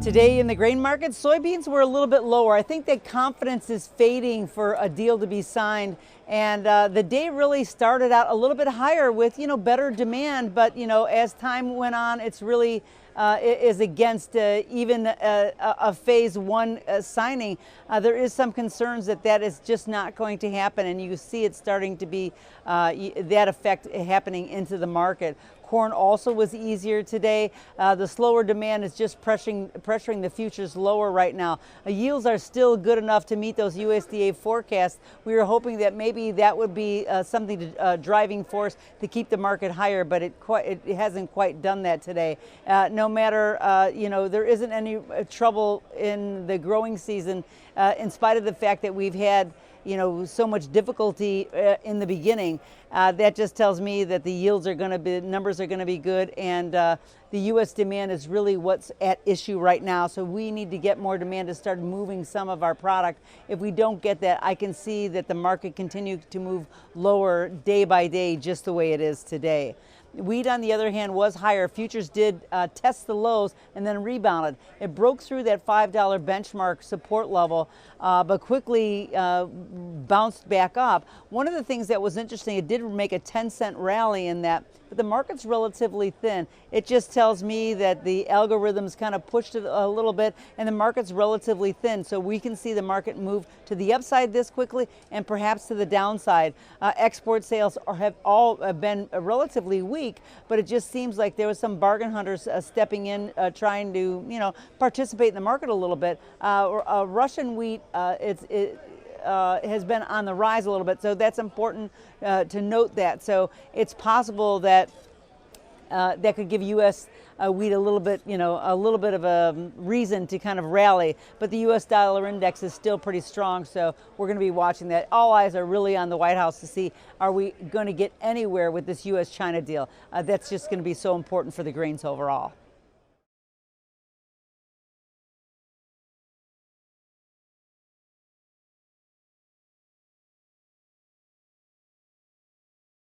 Today in the grain market, soybeans were a little bit lower. I think that confidence is fading for a deal to be signed, and the day really started out a little bit higher with better demand. But as time went on, it's really is against even a phase one signing. There is some concerns that is just not going to happen, and you see it starting to be that effect happening into the market. Corn also was easier today. The slower demand is just pressuring the futures lower right now. Yields are still good enough to meet those USDA forecasts. We were hoping that maybe that would be something to driving force to keep the market higher, but it hasn't quite done that today. No matter there isn't any trouble in the growing season, in spite of the fact that we've had so much difficulty in the beginning. That just tells me that the yields are going to be, numbers are going to be good, and the U.S. demand is really what's at issue right now. So we need to get more demand to start moving some of our product. If we don't get that, I can see that the market continues to move lower day by day, just the way it is today. Wheat, on the other hand, was higher. Futures did test the lows and then rebounded. It broke through that $5 benchmark support level, but quickly bounced back up. One of the things that was interesting, it did make a 10-cent rally in that, but the market's relatively thin. It just tells me that the algorithms kind of pushed it a little bit, and the market's relatively thin. So we can see the market move to the upside this quickly and perhaps to the downside. Export sales have all been relatively weak, but it just seems like there was some bargain hunters stepping in, trying to participate in the market a little bit. Russian wheat, has been on the rise a little bit, so that's important to note that. So it's possible that that could give U.S. Wheat a little bit of a reason to kind of rally. But the U.S. dollar index is still pretty strong, so we're going to be watching that. All eyes are really on the White House to see, are we going to get anywhere with this U.S.-China deal? That's just going to be so important for the grains overall.